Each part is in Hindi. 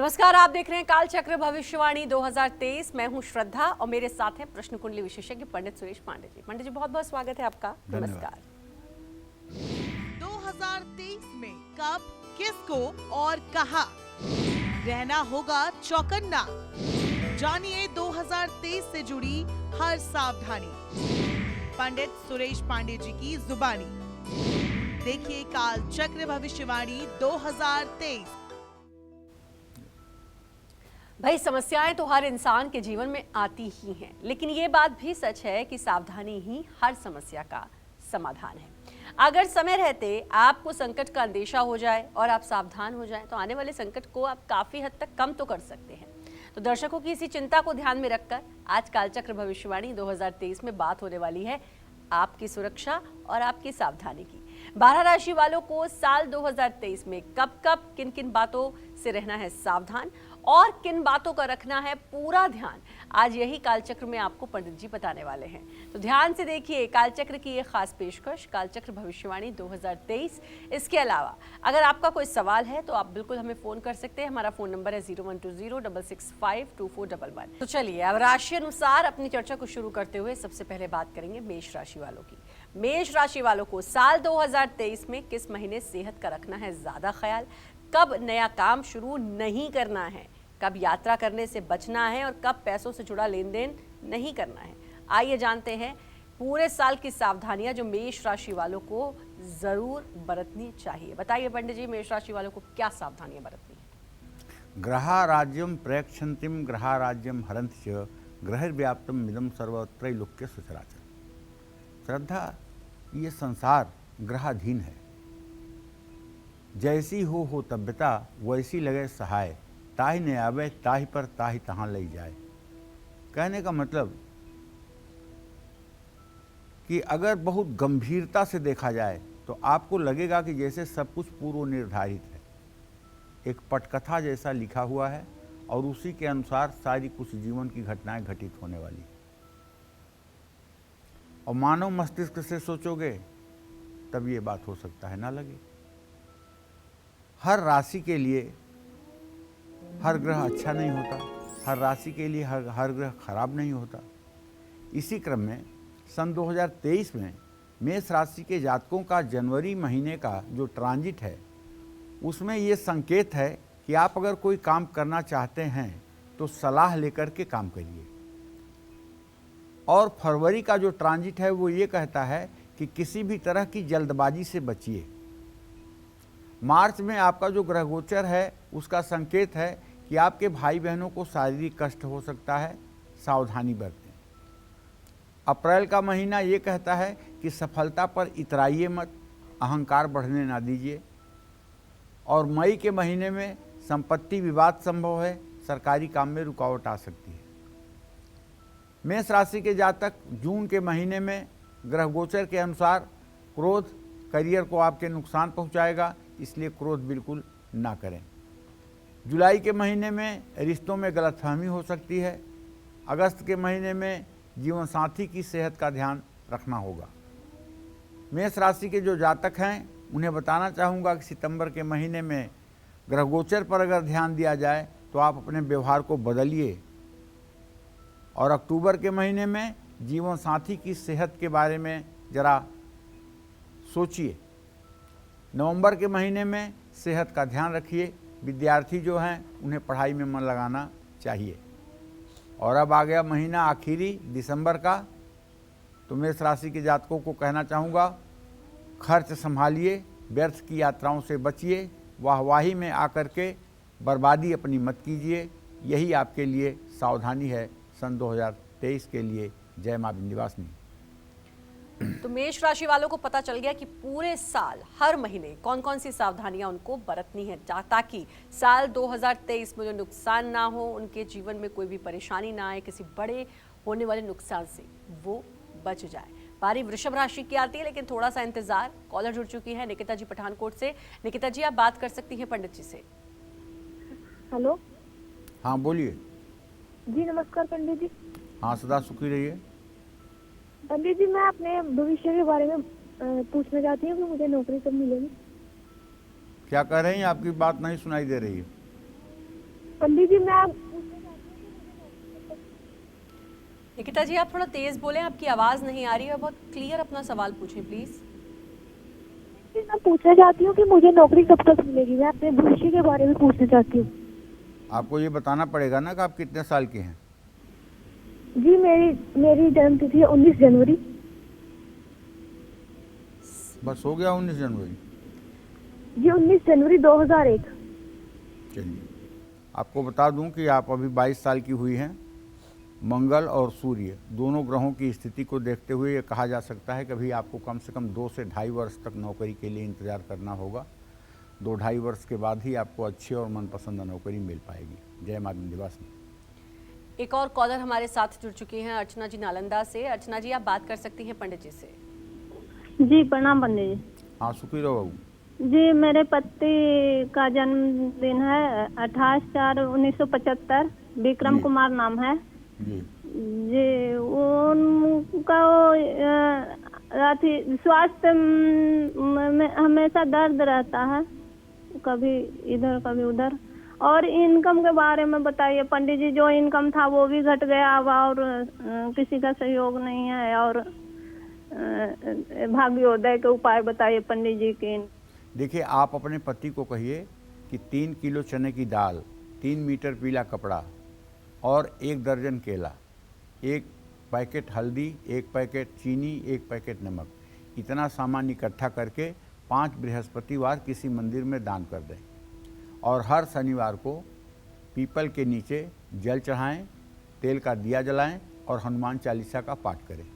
नमस्कार, आप देख रहे हैं काल चक्र भविष्यवाणी 2023। मैं हूं श्रद्धा और मेरे साथ हैं प्रश्न कुंडली विशेषज्ञ पंडित सुरेश पांडे जी। पंडित जी, बहुत बहुत स्वागत है आपका। नमस्कार। 2023 में कब, किसको और कहां रहना होगा चौकन्ना। जानिए 2023 से जुड़ी हर सावधानी पंडित सुरेश पांडे जी की जुबानी। देखिए काल चक्र भविष्यवाणी 2023। भाई, समस्याएं तो हर इंसान के जीवन में आती ही हैं, लेकिन ये बात भी सच है कि सावधानी ही हर समस्या का समाधान है। अगर समय रहते आपको संकट का अंदेशा हो जाए और आप सावधान हो जाएं, तो आने वाले संकट को आप काफी हद तक कम तो कर सकते हैं। तो दर्शकों की इसी चिंता को ध्यान में रखकर आज कालचक्र भविष्यवाणी 2023 में बात होने वाली है आपकी सुरक्षा और आपकी सावधानी की। 12 राशि वालों को साल 2023 में कब कब किन किन बातों से रहना है सावधान और किन बातों का रखना है पूरा ध्यान, आज यही कालचक्र में आपको पंडित जी बताने वाले हैं। तो ध्यान से देखिए कालचक्र की ये खास पेशकश, कालचक्र भविष्यवाणी 2023। इसके अलावा अगर आपका कोई सवाल है तो आप बिल्कुल हमें फोन कर सकते हैं। हमारा फोन नंबर है 0120665241। तो चलिए अब राशि अनुसार अपनी चर्चा को शुरू करते हुए सबसे पहले बात करेंगे मेष राशि वालों की। मेष राशि वालों को साल 2023 में किस महीने सेहत का रखना है ज्यादा ख्याल, कब नया काम शुरू नहीं करना है, कब यात्रा करने से बचना है और कब पैसों से जुड़ा लेन देन नहीं करना है। आइए जानते हैं पूरे साल की सावधानियां जो मेष राशि वालों को जरूर बरतनी चाहिए। बताइए पंडित जी, मेष राशि वालों को क्या सावधानियां बरतनी है? ग्रहा राज्यम प्रेक्षन्तिम ग्रहा राज्यम हरंत च ग्रहव्याप्तम मिदम सर्वत्रैलोक्य सचराचर। श्रद्धा, ये संसार ग्रहाधीन है। जैसी हो तब्यता वैसी लगे सहाय, ताहि ने आवे ताहि पर ताहि तहाँ ले जाए। कहने का मतलब कि अगर बहुत गंभीरता से देखा जाए तो आपको लगेगा कि जैसे सब कुछ पूर्व निर्धारित है, एक पटकथा जैसा लिखा हुआ है और उसी के अनुसार सारी कुछ जीवन की घटनाएं घटित होने वाली। और मानव मस्तिष्क से सोचोगे तब ये बात हो सकता है ना लगे। हर राशि के लिए हर ग्रह अच्छा नहीं होता, हर राशि के लिए हर ग्रह खराब नहीं होता। इसी क्रम में सन 2023 में मेष राशि के जातकों का जनवरी महीने का जो ट्रांजिट है उसमें ये संकेत है कि आप अगर कोई काम करना चाहते हैं तो सलाह लेकर के काम करिए। और फरवरी का जो ट्रांजिट है वो ये कहता है कि किसी भी तरह की जल्दबाजी से बचिए। मार्च में आपका जो ग्रह गोचर है उसका संकेत है कि आपके भाई बहनों को शारीरिक कष्ट हो सकता है, सावधानी बरतें। अप्रैल का महीना ये कहता है कि सफलता पर इतराइए मत, अहंकार बढ़ने ना दीजिए। और मई के महीने में संपत्ति विवाद संभव है, सरकारी काम में रुकावट आ सकती है। मेष राशि के जातक जून के महीने में ग्रह गोचर के अनुसार क्रोध करियर को आपके नुकसान पहुंचाएगा, इसलिए क्रोध बिल्कुल ना करें। जुलाई के महीने में रिश्तों में गलतफहमी हो सकती है। अगस्त के महीने में जीवन साथी की सेहत का ध्यान रखना होगा। मेष राशि के जो जातक हैं उन्हें बताना चाहूँगा कि सितंबर के महीने में ग्रह गोचर पर अगर ध्यान दिया जाए तो आप अपने व्यवहार को बदलिए। और अक्टूबर के महीने में जीवन साथी की सेहत के बारे में ज़रा सोचिए। नवंबर के महीने में सेहत का ध्यान रखिए। विद्यार्थी जो हैं उन्हें पढ़ाई में मन लगाना चाहिए। और अब आ गया महीना आखिरी दिसंबर का, तो मेष राशि के जातकों को कहना चाहूँगा खर्च संभालिए, व्यर्थ की यात्राओं से बचिए, वाहवाही में आकर के बर्बादी अपनी मत कीजिए। यही आपके लिए सावधानी है सन 2023 के लिए। जय मां विंध्यवासिनी। तो मेष राशि वालों को पता चल गया कि पूरे साल हर महीने कौन कौन सी सावधानियां उनको बरतनी है ताकि साल 2023 में जो नुकसान ना हो, उनके जीवन में कोई भी परेशानी ना आए, किसी बड़े होने वाले नुकसान से वो बच जाए। बारी वृषभ राशि की आती है, लेकिन थोड़ा सा इंतजार। कॉलर जुड़ चुकी है निकिता जी पठानकोट से। निकिता जी, आप बात कर सकती हैं पंडित जी से। हेलो। हाँ बोलिए। जी नमस्कार पंडित जी। हाँ सदा सुखी रहिए। पंडित जी, मैं अपने भविष्य के बारे में पूछना चाहती हूँ कि मुझे नौकरी कब मिलेगी। क्या कह रही हैं? आपकी बात नहीं सुनाई दे रही है। पंडित जी मैं निकिता जी आप थोड़ा तेज बोलें, आपकी आवाज नहीं आ रही है, बहुत क्लियर अपना सवाल पूछें प्लीज। मैं पूछना चाहती हूँ कि मुझे नौकरी कब तक मिलेगी। मैं अपने भविष्य के बारे में पूछना चाहती हूँ। आपको ये बताना पड़ेगा ना कि आप कितने साल के हैं। जी मेरी जन्म तिथि है 19 जनवरी। बस हो गया 19 जनवरी। जी 19 जनवरी 2001। चलिए आपको बता दूं कि आप अभी 22 साल की हुई हैं। मंगल और सूर्य दोनों ग्रहों की स्थिति को देखते हुए ये कहा जा सकता है कि अभी आपको कम से कम 2 से ढाई वर्ष तक नौकरी के लिए इंतज़ार करना होगा। 2-2.5 वर्ष के बाद ही आपको अच्छी और मनपसंद नौकरी मिल पाएगी। जय मां विंध्यवासिनी। एक और कॉलर हमारे साथ जुड़ चुकी हैं, अर्चना जी नालंदा से। अर्चना जी आप बात कर सकती हैं पंडित जी से। जी प्रणाम पंडित जी। हाँ सुखी रहो बाबू। जी मेरे पति का जन्मदिन है 28/4/1975। विक्रम जी। कुमार नाम है जी जी। उनका स्वास्थ्य में हमेशा दर्द रहता है, कभी इधर कभी उधर। और इनकम के बारे में बताइए पंडित जी। जो इनकम था वो भी घट गया अब, और किसी का सहयोग नहीं है। और भाग्योदय के उपाय बताइए पंडित जी के। देखिए आप अपने पति को कहिए कि 3 किलो चने की दाल, 3 मीटर पीला कपड़ा और 1 दर्जन केला, 1 पैकेट हल्दी, 1 पैकेट चीनी, 1 पैकेट नमक, इतना सामान इकट्ठा करके 5 बृहस्पतिवार किसी मंदिर में दान कर दें। और हर शनिवार को पीपल के नीचे जल चढ़ाएं, तेल का दिया जलाएं और हनुमान चालीसा का पाठ करें।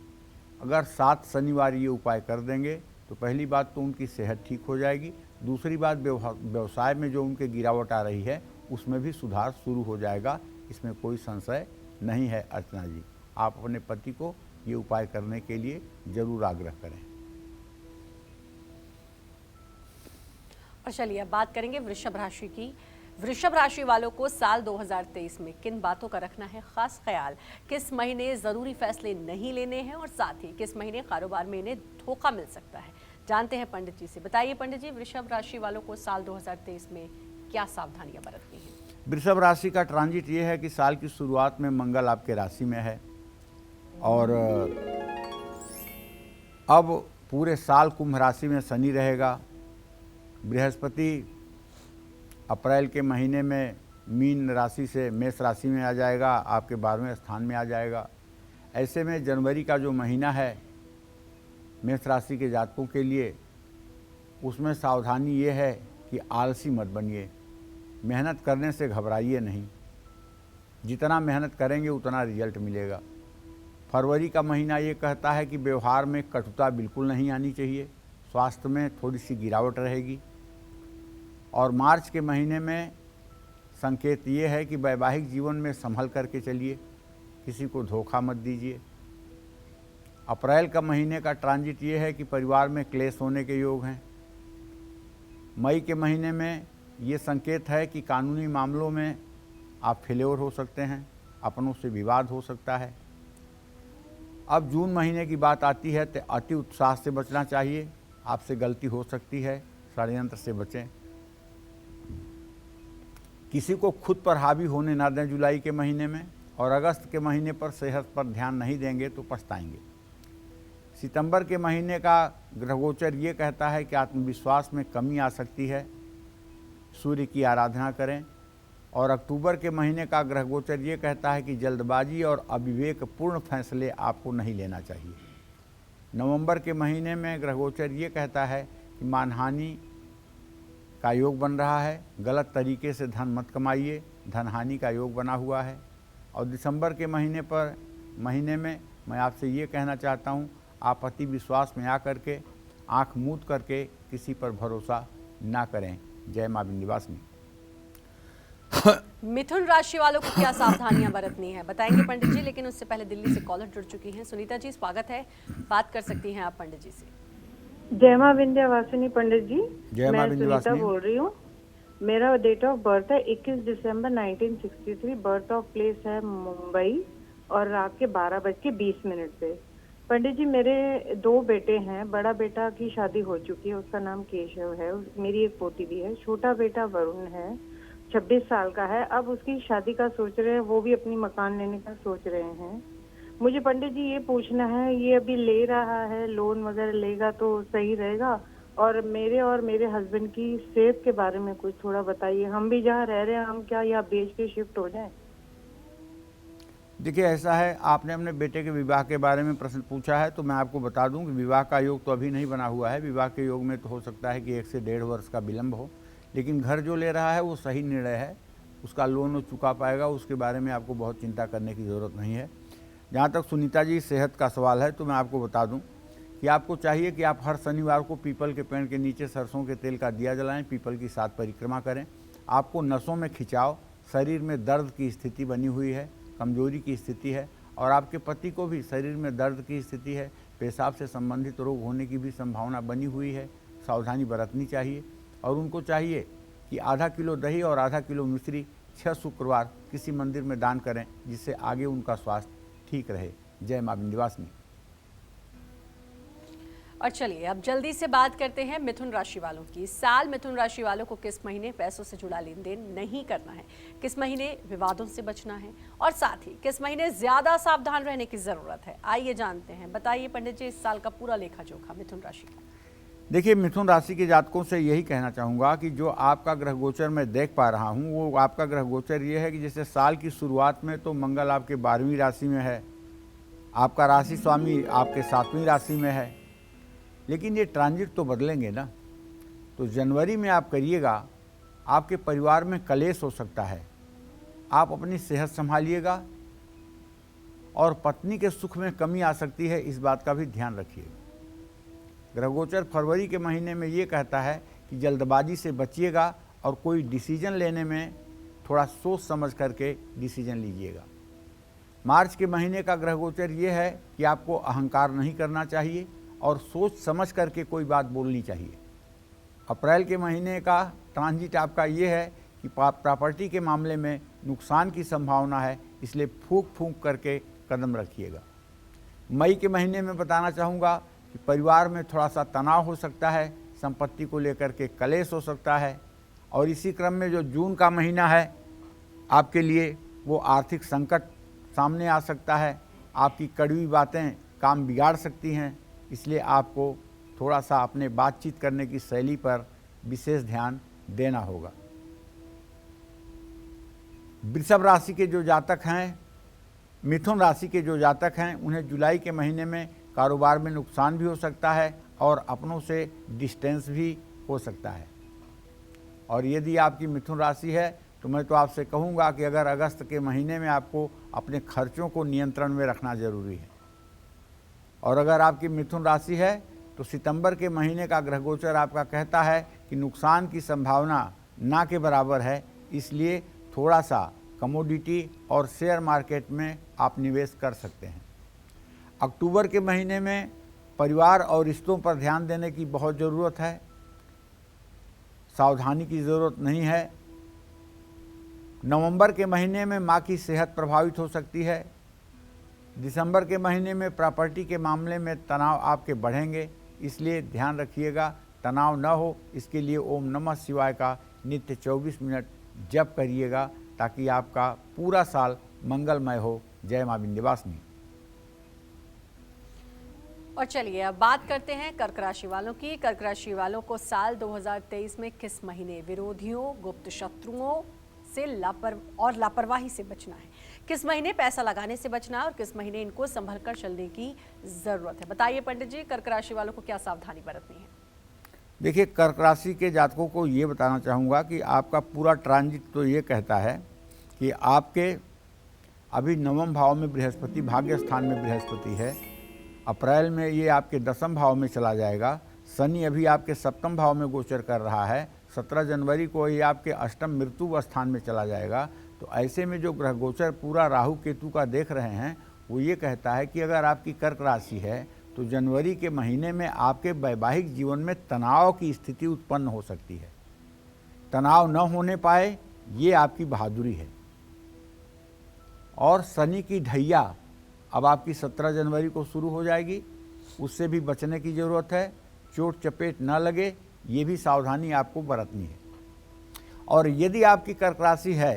अगर 7 शनिवार ये उपाय कर देंगे तो पहली बात तो उनकी सेहत ठीक हो जाएगी। दूसरी बात व्यवसाय में जो उनके गिरावट आ रही है उसमें भी सुधार शुरू हो जाएगा। इसमें कोई संशय नहीं है। अर्चना जी आप अपने पति को ये उपाय करने के लिए जरूर आग्रह करें। और चलिए अब बात करेंगे वृषभ राशि की। वृषभ राशि वालों को साल 2023 में किन बातों का रखना है खास ख्याल, किस महीने जरूरी फैसले नहीं लेने हैं और साथ ही किस महीने कारोबार में इन्हें धोखा मिल सकता है, जानते हैं पंडित जी से। बताइए पंडित जी, वृषभ राशि वालों को साल 2023 में क्या सावधानियां बरतनी है। वृषभ राशि का ट्रांजिट ये है कि साल की शुरुआत में मंगल आपके राशि में है और अब पूरे साल कुंभ राशि में शनि रहेगा। बृहस्पति अप्रैल के महीने में मीन राशि से मेष राशि में आ जाएगा, आपके 12वें स्थान में आ जाएगा। ऐसे में जनवरी का जो महीना है मेष राशि के जातकों के लिए, उसमें सावधानी ये है कि आलसी मत बनिए, मेहनत करने से घबराइए नहीं। जितना मेहनत करेंगे उतना रिजल्ट मिलेगा। फरवरी का महीना ये कहता है कि व्यवहार में कटुता बिल्कुल नहीं आनी चाहिए, स्वास्थ्य में थोड़ी सी गिरावट रहेगी। और मार्च के महीने में संकेत ये है कि वैवाहिक जीवन में संभल करके चलिए, किसी को धोखा मत दीजिए। अप्रैल का महीने का ट्रांजिट ये है कि परिवार में क्लेश होने के योग हैं। मई के महीने में ये संकेत है कि कानूनी मामलों में आप फेल्योर हो सकते हैं, अपनों से विवाद हो सकता है। अब जून महीने की बात आती है तो अति उत्साह से बचना चाहिए, आपसे गलती हो सकती है, षड्यंत्र से बचें। किसी को खुद पर हावी होने ना दें जुलाई के महीने में, और अगस्त के महीने पर सेहत पर ध्यान नहीं देंगे तो पछताएंगे। सितंबर के महीने का ग्रहगोचर ये कहता है कि आत्मविश्वास में कमी आ सकती है, सूर्य की आराधना करें। और अक्टूबर के महीने का ग्रहगोचर ये कहता है कि जल्दबाजी और अविवेकपूर्ण फैसले आपको नहीं लेना चाहिए। नवंबर के महीने में ग्रहगोचर ये कहता है कि मानहानि का योग बन रहा है, गलत तरीके से धन मत कमाइए, धनहानि का योग बना हुआ है। और दिसंबर के महीने में मैं आपसे ये कहना चाहता हूँ, आप अति विश्वास में आकर के आँख मूंद करके किसी पर भरोसा ना करें। जय मां विंध्यवासिनी। मिथुन राशि वालों को क्या सावधानियां बरतनी है बताएंगे पंडित जी, लेकिन उससे पहले दिल्ली से कॉलर जुड़ चुकी हैं। सुनीता जी स्वागत है, बात कर सकती हैं आप पंडित जी से। जय मां विंध्यवासिनी पंडित जी। जय मां मैं विंध्यवासिनी। सुनीता बोल रही हूँ। मेरा डेट ऑफ बर्थ है 21 दिसंबर 1963। बर्थ ऑफ प्लेस है मुंबई और रात के 12:20 पे। पंडित जी मेरे 2 बेटे हैं। बड़ा बेटा की शादी हो चुकी है, उसका नाम केशव है। मेरी एक पोती भी है। छोटा बेटा वरुण है। 26 साल का है। अब उसकी शादी का सोच रहे हैं, वो भी अपनी मकान लेने का सोच रहे हैं। मुझे पंडित जी ये पूछना है, ये अभी ले रहा है, लोन वगैरह लेगा तो सही रहेगा? और मेरे हस्बैंड की सेहत के बारे में कुछ थोड़ा बताइए। हम भी जहाँ रह रहे हैं, हम क्या यहाँ बेच के शिफ्ट हो जाएं? देखिए, ऐसा है, आपने अपने बेटे के विवाह के बारे में प्रश्न पूछा है, तो मैं आपको बता दूं कि विवाह का योग तो अभी नहीं बना हुआ है। विवाह के योग में तो हो सकता है कि 1 से 1.5 वर्ष का विलंब हो, लेकिन घर जो ले रहा है वो सही निर्णय है। उसका लोन वो चुका पाएगा, उसके बारे में आपको बहुत चिंता करने की ज़रूरत नहीं है। जहाँ तक सुनीता जी सेहत का सवाल है, तो मैं आपको बता दूँ कि आपको चाहिए कि आप हर शनिवार को पीपल के पेड़ के नीचे सरसों के तेल का दिया जलाएं, पीपल की 7 परिक्रमा करें। आपको नसों में खिंचाव, शरीर में दर्द की स्थिति बनी हुई है, कमजोरी की स्थिति है, और आपके पति को भी शरीर में दर्द की स्थिति है, पेशाब से संबंधित रोग होने की भी संभावना बनी हुई है। सावधानी बरतनी चाहिए, और उनको चाहिए कि आधा किलो दही और आधा किलो मिश्री 6 शुक्रवार किसी मंदिर में दान करें, जिससे आगे उनका स्वास्थ्य ठीक रहे। जय मां विंध्यवासिनी। और चलिए अब जल्दी से बात करते हैं मिथुन राशि वालों की। साल मिथुन राशि वालों को किस महीने पैसों से जुड़ा लेन देन नहीं करना है, किस महीने विवादों से बचना है, और साथ ही किस महीने ज्यादा सावधान रहने की जरूरत है, आइए जानते हैं। बताइए पंडित जी, इस साल का पूरा लेखा जोखा मिथुन राशि का। देखिए, मिथुन राशि के जातकों से यही कहना चाहूँगा कि जो आपका ग्रह गोचर मैं देख पा रहा हूँ, वो आपका ग्रह गोचर ये है कि जैसे साल की शुरुआत में तो मंगल आपके 12वीं राशि में है, आपका राशि स्वामी आपके 7वीं राशि में है, लेकिन ये ट्रांजिट तो बदलेंगे ना। तो जनवरी में आप करिएगा, आपके परिवार में कलेश हो सकता है, आप अपनी सेहत संभालिएगा, और पत्नी के सुख में कमी आ सकती है, इस बात का भी ध्यान रखिएगा। ग्रहगोचर फरवरी के महीने में ये कहता है कि जल्दबाजी से बचिएगा, और कोई डिसीजन लेने में थोड़ा सोच समझ करके डिसीजन लीजिएगा। मार्च के महीने का ग्रहगोचर ये है कि आपको अहंकार नहीं करना चाहिए, और सोच समझ करके कोई बात बोलनी चाहिए। अप्रैल के महीने का ट्रांजिट आपका ये है कि प्रॉपर्टी के मामले में नुकसान की संभावना है, इसलिए फूंक करके कदम रखिएगा। मई के महीने में बताना चाहूँगा कि परिवार में थोड़ा सा तनाव हो सकता है, संपत्ति को लेकर के कलेश हो सकता है, और इसी क्रम में जो जून का महीना है आपके लिए, वो आर्थिक संकट सामने आ सकता है। आपकी कड़वी बातें काम बिगाड़ सकती हैं, इसलिए आपको थोड़ा सा अपने बातचीत करने की शैली पर विशेष ध्यान देना होगा। वृषभ राशि के जो जातक हैं, मिथुन राशि के जो जातक हैं, उन्हें जुलाई के महीने में कारोबार में नुकसान भी हो सकता है, और अपनों से डिस्टेंस भी हो सकता है। और यदि आपकी मिथुन राशि है, तो मैं तो आपसे कहूँगा कि अगर अगस्त के महीने में आपको अपने खर्चों को नियंत्रण में रखना जरूरी है, और अगर आपकी मिथुन राशि है तो सितंबर के महीने का ग्रहगोचर आपका कहता है कि नुकसान की संभावना ना के बराबर है, इसलिए थोड़ा सा कमोडिटी और शेयर मार्केट में आप निवेश कर सकते हैं। अक्टूबर के महीने में परिवार और रिश्तों पर ध्यान देने की बहुत ज़रूरत है, सावधानी की ज़रूरत नहीं है। नवंबर के महीने में माँ की सेहत प्रभावित हो सकती है। दिसंबर के महीने में प्रॉपर्टी के मामले में तनाव आपके बढ़ेंगे, इसलिए ध्यान रखिएगा तनाव न हो। इसके लिए ओम नमः शिवाय का नित्य 24 मिनट जप करिएगा, ताकि आपका पूरा साल मंगलमय हो। जय मां विंध्यवासिनी। और चलिए अब बात करते हैं कर्क राशि वालों की। कर्क राशि वालों को साल 2023 में किस महीने विरोधियों, गुप्त शत्रुओं से लापरवाही से बचना है, किस महीने पैसा लगाने से बचना है, और किस महीने इनको संभल कर चलने की जरूरत है। बताइए पंडित जी, कर्क राशि वालों को क्या सावधानी बरतनी है। देखिए, कर्क राशि के जातकों को ये बताना चाहूँगा कि आपका पूरा ट्रांजिट तो ये कहता है कि आपके अभी 9वें भाव में बृहस्पति, भाग्य स्थान में बृहस्पति है। अप्रैल में ये आपके 10वें भाव में चला जाएगा। शनि अभी आपके 7वें भाव में गोचर कर रहा है। 17 जनवरी को ये आपके 8वें मृत्यु स्थान में चला जाएगा। तो ऐसे में जो ग्रह गोचर पूरा राहु केतु का देख रहे हैं, वो ये कहता है कि अगर आपकी कर्क राशि है तो जनवरी के महीने में आपके वैवाहिक जीवन में तनाव की स्थिति उत्पन्न हो सकती है। तनाव न होने पाए, ये आपकी बहादुरी है। और शनि की ढैया अब आपकी 17 जनवरी को शुरू हो जाएगी, उससे भी बचने की ज़रूरत है। चोट चपेट न लगे, ये भी सावधानी आपको बरतनी है। और यदि आपकी कर्क राशि है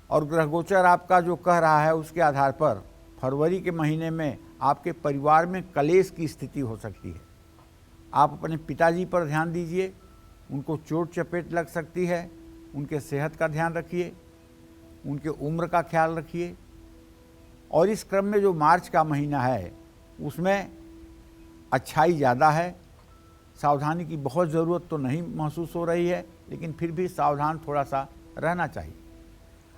और ग्रह गोचर आपका जो कह रहा है उसके आधार पर फरवरी के महीने में आपके परिवार में कलेश की स्थिति हो सकती है। आप अपने पिताजी पर ध्यान दीजिए, उनको चोट चपेट लग सकती है, उनके सेहत का ध्यान रखिए, उनके उम्र का ख्याल रखिए। और इस क्रम में जो मार्च का महीना है उसमें अच्छाई ज़्यादा है, सावधानी की बहुत ज़रूरत तो नहीं महसूस हो रही है, लेकिन फिर भी सावधान थोड़ा सा रहना चाहिए।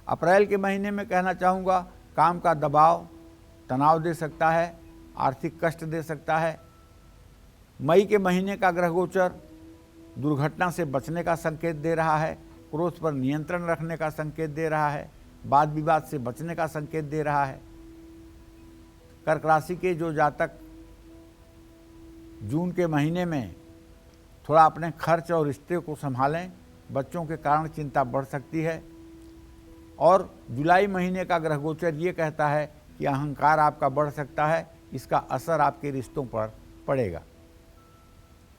अप्रैल के महीने में कहना चाहूँगा, काम का दबाव तनाव दे सकता है, आर्थिक कष्ट दे सकता है। मई के महीने का ग्रह गोचर दुर्घटना से बचने का संकेत दे रहा है, क्रोध पर नियंत्रण रखने का संकेत दे रहा है, वाद विवाद से बचने का संकेत दे रहा है। कर्क राशि के जो जातक जून के महीने में थोड़ा अपने खर्च और रिश्ते को संभालें, बच्चों के कारण चिंता बढ़ सकती है। और जुलाई महीने का ग्रह गोचर ये कहता है कि अहंकार आपका बढ़ सकता है, इसका असर आपके रिश्तों पर पड़ेगा।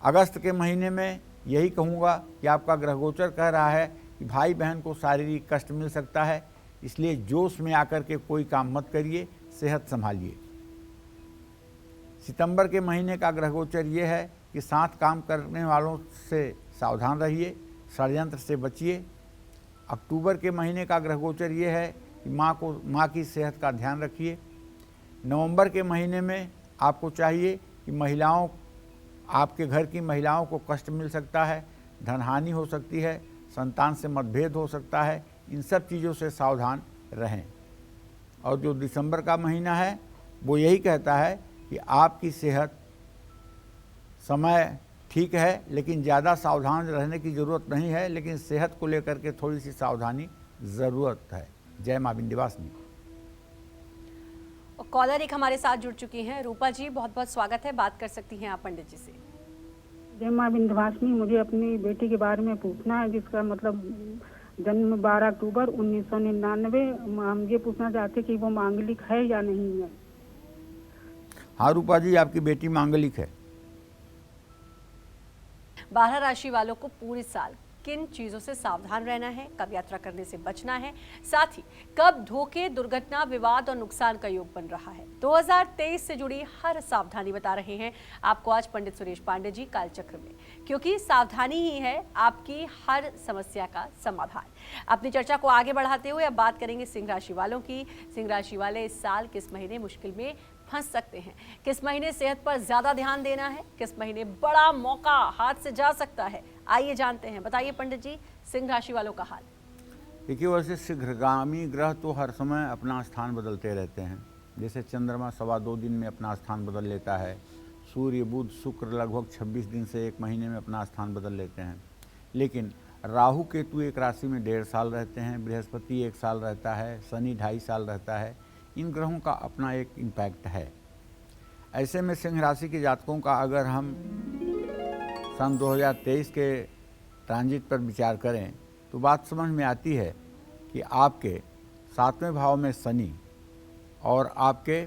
अगस्त के महीने में यही कहूँगा कि आपका ग्रह गोचर कह रहा है कि भाई बहन को शारीरिक कष्ट मिल सकता है, इसलिए जोश में आकर के कोई काम मत करिए, सेहत संभालिए। सितंबर के महीने का ग्रह गोचर ये है कि साथ काम करने वालों से सावधान रहिए, षड्यंत्र से बचिए। अक्टूबर के महीने का ग्रह गोचर ये है कि माँ की सेहत का ध्यान रखिए। नवंबर के महीने में आपको चाहिए कि आपके घर की महिलाओं को कष्ट मिल सकता है, धनहानि हो सकती है, संतान से मतभेद हो सकता है, इन सब चीज़ों से सावधान रहें। और जो दिसंबर का महीना है वो यही कहता है कि आपकी सेहत समय ठीक है, लेकिन ज़्यादा सावधान रहने की ज़रूरत नहीं है, लेकिन सेहत को लेकर के थोड़ी सी सावधानी ज़रूरत है। जय माँ विंध्यवासिनी। और कॉलर एक हमारे साथ जुड़ चुकी हैं, रूपा जी, बहुत बहुत स्वागत है, बात कर सकती हैं आप पंडित जी से। जय माँ विंध्यवासिनी, मुझे अपनी बेटी के बारे में पूछना है, जिसका मतलब जन्म 12 अक्टूबर 1999। हम ये पूछना चाहते कि वो मांगलिक है या नहीं है। हाँ रूपा जी, आपकी बेटी मांगलिक है। 12 राशि वालों को पूरे साल किन चीजों से सावधान रहना है, कब यात्रा करने से बचना है, साथ ही कब धोखे, दुर्घटना, विवाद और नुकसान का योग बन रहा है। 2023 से जुड़ी हर सावधानी बता रहे हैं आपको आज पंडित सुरेश पांडे जी कालचक्र में, क्योंकि सावधानी ही है आपकी हर समस्या का समाधान। अपनी चर्चा को आगे बढ़ाते हुए अब बात करेंगे सिंह राशि वालों की। सिंह राशि वाले इस साल किस महीने मुश्किल में फंस सकते हैं, किस महीने सेहत पर ज्यादा ध्यान देना है, किस महीने बड़ा मौका हाथ से जा सकता है, आइए जानते हैं। बताइए पंडित जी, सिंह राशि वालों का हाल। देखिए, वैसे शीघ्रगामी ग्रह तो हर समय अपना स्थान बदलते रहते हैं। जैसे चंद्रमा 2.25 दिन में अपना स्थान बदल लेता है, सूर्य बुध शुक्र लगभग 26 दिन से 1 महीने में अपना स्थान बदल लेते हैं। लेकिन राहु केतु एक राशि में 1.5 साल रहते हैं, बृहस्पति 1 साल रहता है, शनि 2.5 साल रहता है। इन ग्रहों का अपना एक इम्पैक्ट है। ऐसे में सिंह राशि के जातकों का अगर हम सन 2023 के ट्रांजिट पर विचार करें तो बात समझ में आती है कि आपके 7वें भाव में शनि और आपके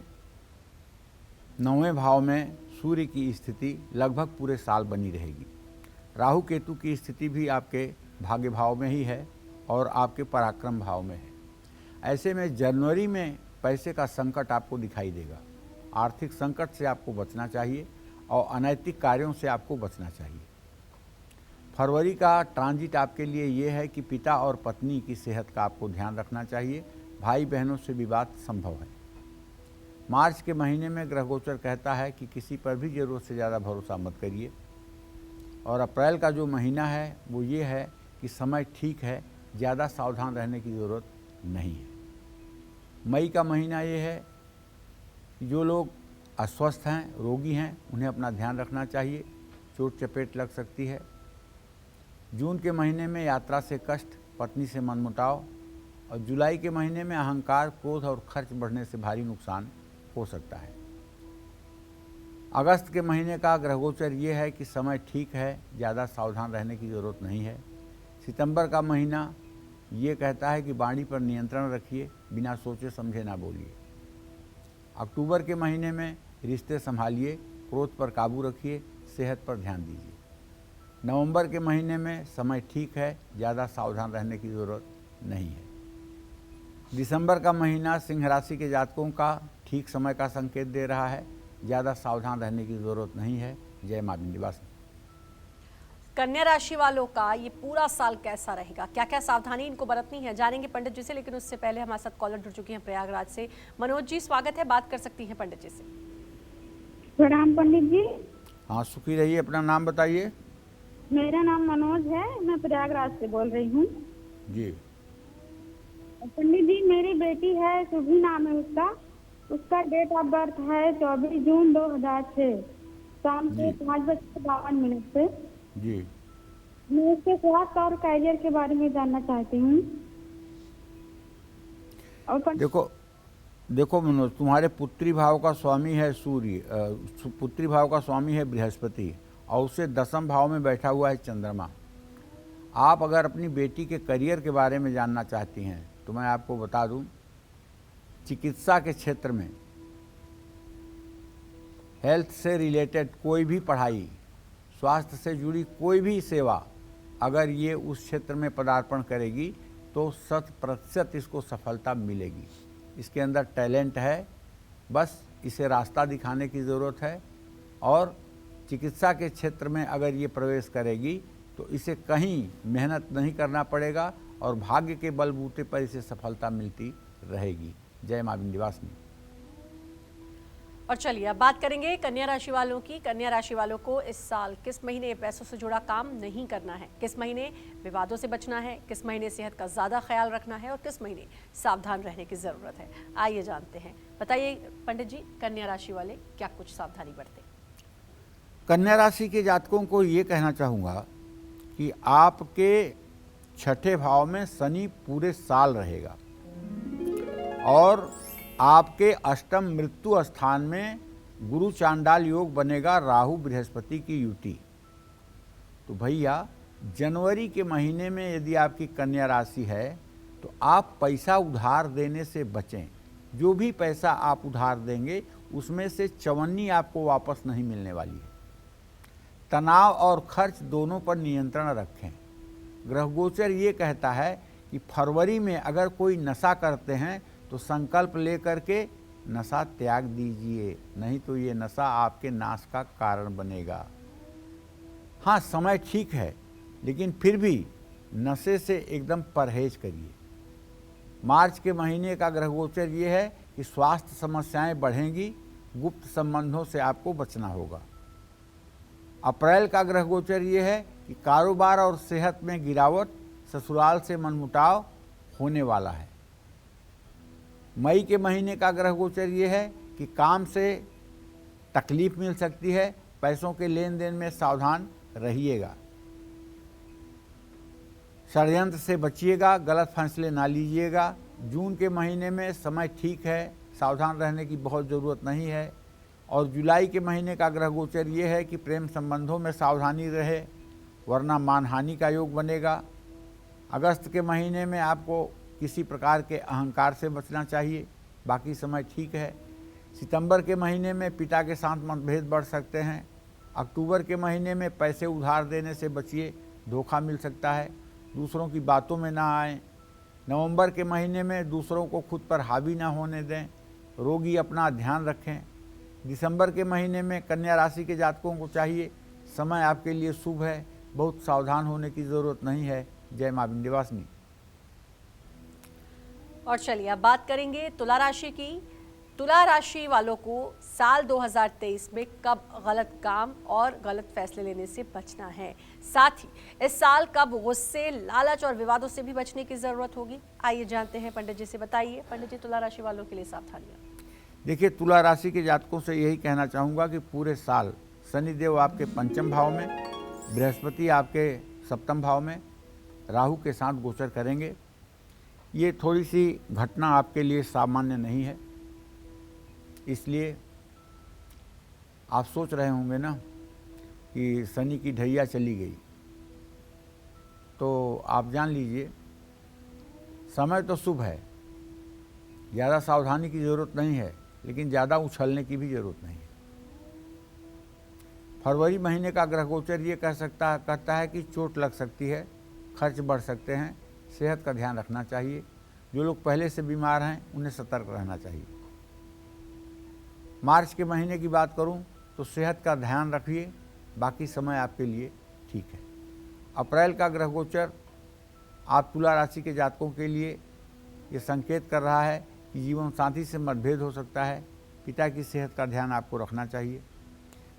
9वें भाव में सूर्य की स्थिति लगभग पूरे साल बनी रहेगी। राहु केतु की स्थिति भी आपके भाग्य भाव में ही है और आपके पराक्रम भाव में है। ऐसे में जनवरी में पैसे का संकट आपको दिखाई देगा। आर्थिक संकट से आपको बचना चाहिए और अनैतिक कार्यों से आपको बचना चाहिए। फरवरी का ट्रांजिट आपके लिए ये है कि पिता और पत्नी की सेहत का आपको ध्यान रखना चाहिए। भाई बहनों से विवाद संभव है। मार्च के महीने में ग्रह गोचर कहता है कि किसी पर भी ज़रूरत से ज़्यादा भरोसा मत करिए। और अप्रैल का जो महीना है वो ये है कि समय ठीक है, ज़्यादा सावधान रहने की ज़रूरत नहीं है। मई का महीना ये है कि जो लोग अस्वस्थ हैं, रोगी हैं, उन्हें अपना ध्यान रखना चाहिए, चोट चपेट लग सकती है। जून के महीने में यात्रा से कष्ट, पत्नी से मनमुटाव और जुलाई के महीने में अहंकार, क्रोध और खर्च बढ़ने से भारी नुकसान हो सकता है। अगस्त के महीने का ग्रह गोचर ये है कि समय ठीक है, ज़्यादा सावधान रहने की ज़रूरत नहीं है। सितंबर का महीना ये कहता है कि वाणी पर नियंत्रण रखिए, बिना सोचे समझे ना बोलिए। अक्टूबर के महीने में रिश्ते संभालिए, क्रोध पर काबू रखिए, सेहत पर ध्यान दीजिए। नवंबर के महीने में समय ठीक है, ज़्यादा सावधान रहने की ज़रूरत नहीं है। दिसंबर का महीना सिंह राशि के जातकों का ठीक समय का संकेत दे रहा है, ज़्यादा सावधान रहने की ज़रूरत नहीं है। जय मां विंध्यवासिनी। कन्या राशि वालों का ये पूरा साल कैसा रहेगा, क्या क्या सावधानी इनको बरतनी है, जानेंगे पंडित जी से। लेकिन उससे पहले हमारे साथ कॉलर जुड़ चुके हैं प्रयागराज से। मनोज जी, स्वागत है, बात कर सकती हैं पंडित जी से। प्रणाम पंडित जी। हाँ, सुखी रहिए। अपना नाम बताइए। मेरा नाम मनोज है, मैं प्रयागराज से बोल रही हूँ। जी। पंडित जी, मेरी बेटी है, शुभी नाम है उसका डेट ऑफ बर्थ है 24 जून 2006, शाम को 5:52 से। जी। मैं उसके स्वास्थ्य और करियर के बारे में जानना चाहती हूँ। और देखो मनोज, तुम्हारे पुत्री भाव का स्वामी है सूर्य, पुत्री भाव का स्वामी है बृहस्पति, और उससे 10वें भाव में बैठा हुआ है चंद्रमा। आप अगर अपनी बेटी के करियर के बारे में जानना चाहती हैं तो मैं आपको बता दूं, चिकित्सा के क्षेत्र में हेल्थ से रिलेटेड कोई भी पढ़ाई, स्वास्थ्य से जुड़ी कोई भी सेवा अगर ये उस क्षेत्र में पदार्पण करेगी तो 100% इसको सफलता मिलेगी। इसके अंदर टैलेंट है, बस इसे रास्ता दिखाने की ज़रूरत है। और चिकित्सा के क्षेत्र में अगर ये प्रवेश करेगी तो इसे कहीं मेहनत नहीं करना पड़ेगा और भाग्य के बलबूते पर इसे सफलता मिलती रहेगी। जय मां विंध्यवासिनी। और चलिए अब बात करेंगे कन्या राशि वालों की। कन्या राशि वालों को इस साल किस महीने पैसों से जुड़ा काम नहीं करना है, किस महीने विवादों से बचना है, किस महीने सेहत का ज़्यादा ख्याल रखना है और किस महीने सावधान रहने की ज़रूरत है, आइए जानते हैं। बताइए पंडित जी, कन्या राशि वाले क्या कुछ सावधानी बरतें? कन्या राशि के जातकों को ये कहना चाहूँगा कि आपके 6ठे भाव में शनि पूरे साल रहेगा और आपके अष्टम मृत्यु स्थान में गुरु चांडाल योग बनेगा, राहु बृहस्पति की युति। तो भैया, जनवरी के महीने में यदि आपकी कन्या राशि है तो आप पैसा उधार देने से बचें। जो भी पैसा आप उधार देंगे उसमें से चवन्नी आपको वापस नहीं मिलने वाली है। तनाव और खर्च दोनों पर नियंत्रण रखें। ग्रहगोचर ये कहता है कि फरवरी में अगर कोई नशा करते हैं तो संकल्प लेकर के नशा त्याग दीजिए, नहीं तो ये नशा आपके नाश का कारण बनेगा। हाँ, समय ठीक है, लेकिन फिर भी नशे से एकदम परहेज करिए। मार्च के महीने का ग्रहगोचर ये है कि स्वास्थ्य समस्याएं बढ़ेंगी, गुप्त संबंधों से आपको बचना होगा। अप्रैल का ग्रहगोचर ये है कि कारोबार और सेहत में गिरावट, ससुराल से मनमुटाव होने वाला है। मई के महीने का ग्रहगोचर ये है कि काम से तकलीफ मिल सकती है, पैसों के लेन देन में सावधान रहिएगा। षड्यंत्र से बचिएगा, गलत फैसले ना लीजिएगा। जून के महीने में समय ठीक है, सावधान रहने की बहुत ज़रूरत नहीं है। और जुलाई के महीने का ग्रहगोचर ये है कि प्रेम संबंधों में सावधानी रहे, वरना मानहानि का योग बनेगा। अगस्त के महीने में आपको किसी प्रकार के अहंकार से बचना चाहिए, बाकी समय ठीक है। सितंबर के महीने में पिता के साथ मतभेद बढ़ सकते हैं। अक्टूबर के महीने में पैसे उधार देने से बचिए, धोखा मिल सकता है। दूसरों की बातों में ना आएं। नवंबर के महीने में दूसरों को खुद पर हावी ना होने दें, रोगी अपना ध्यान रखें। दिसंबर के महीने में कन्या राशि के जातकों को चाहिए, समय आपके लिए शुभ है, बहुत सावधान होने की ज़रूरत नहीं है। जय मां विंध्यवासिनी। और चलिए अब बात करेंगे तुला राशि की। तुला राशि वालों को साल 2023 में कब गलत काम और गलत फैसले लेने से बचना है, साथ ही इस साल कब गुस्से, लालच और विवादों से भी बचने की जरूरत होगी, आइए जानते हैं पंडित जी से। बताइए पंडित जी, तुला राशि वालों के लिए सावधानियां। देखिए, तुला राशि के जातकों से यही कहना चाहूँगा कि पूरे साल शनिदेव आपके 5वें भाव में, बृहस्पति आपके 7वें भाव में राहु के साथ गोचर करेंगे। ये थोड़ी सी घटना आपके लिए सामान्य नहीं है, इसलिए आप सोच रहे होंगे ना कि शनि की ढैया चली गई, तो आप जान लीजिए समय तो शुभ है, ज़्यादा सावधानी की ज़रूरत नहीं है, लेकिन ज़्यादा उछलने की भी ज़रूरत नहीं है। फरवरी महीने का ग्रह गोचर ये कहता है कि चोट लग सकती है, खर्च बढ़ सकते हैं, सेहत का ध्यान रखना चाहिए। जो लोग पहले से बीमार हैं उन्हें सतर्क रहना चाहिए। मार्च के महीने की बात करूं तो सेहत का ध्यान रखिए, बाकी समय आपके लिए ठीक है। अप्रैल का ग्रह गोचर आप तुला राशि के जातकों के लिए ये संकेत कर रहा है कि जीवन साथी से मतभेद हो सकता है, पिता की सेहत का ध्यान आपको रखना चाहिए,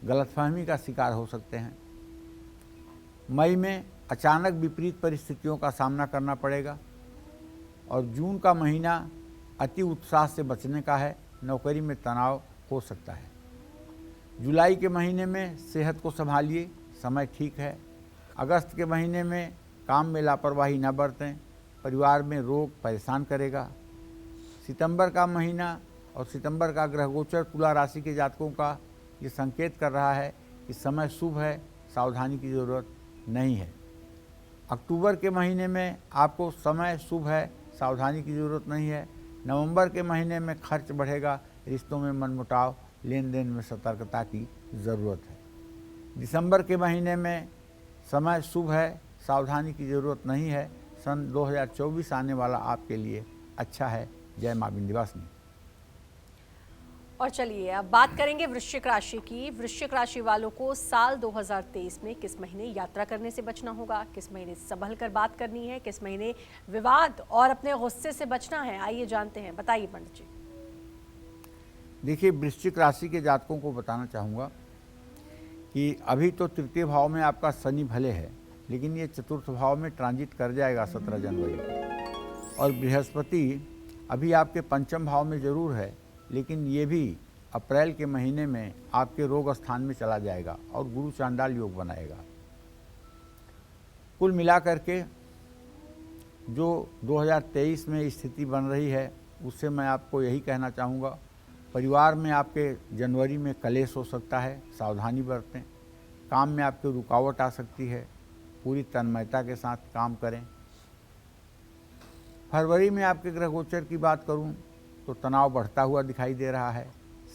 गलतफहमी का शिकार हो सकते हैं। मई में अचानक विपरीत परिस्थितियों का सामना करना पड़ेगा और जून का महीना अति उत्साह से बचने का है, नौकरी में तनाव हो सकता है। जुलाई के महीने में सेहत को संभालिए, समय ठीक है। अगस्त के महीने में काम में लापरवाही न बरतें, परिवार में रोग परेशान करेगा। सितंबर का महीना और सितंबर का ग्रह गोचर तुला राशि के जातकों का ये संकेत कर रहा है कि समय शुभ है, सावधानी की ज़रूरत नहीं है। अक्टूबर के महीने में आपको समय शुभ है, सावधानी की ज़रूरत नहीं है। नवंबर के महीने में खर्च बढ़ेगा, रिश्तों में मनमुटाव, लेन देन में सतर्कता की ज़रूरत है। दिसंबर के महीने में समय शुभ है, सावधानी की ज़रूरत नहीं है। सन 2024 आने वाला आपके लिए अच्छा है। जय माँ विंध्यवासिनी। और चलिए अब बात करेंगे वृश्चिक राशि की। वृश्चिक राशि वालों को साल 2023 में किस महीने यात्रा करने से बचना होगा, किस महीने संभल कर बात करनी है, किस महीने विवाद और अपने गुस्से से बचना है, आइए जानते हैं। बताइए पंडित जी। देखिए, वृश्चिक राशि के जातकों को बताना चाहूँगा कि अभी तो तृतीय भाव में आपका शनि भले है, लेकिन ये चतुर्थ भाव में ट्रांजिट कर जाएगा 17 जनवरी को। और बृहस्पति अभी आपके पंचम भाव में ज़रूर है, लेकिन ये भी अप्रैल के महीने में आपके रोग स्थान में चला जाएगा और गुरु चांडाल योग बनाएगा। कुल मिलाकर के जो 2023 में स्थिति बन रही है, उससे मैं आपको यही कहना चाहूँगा, परिवार में आपके जनवरी में कलेश हो सकता है, सावधानी बरतें। काम में आपके रुकावट आ सकती है, पूरी तन्मयता के साथ काम करें। फरवरी में आपके ग्रह गोचर की बात करूं तो तनाव बढ़ता हुआ दिखाई दे रहा है,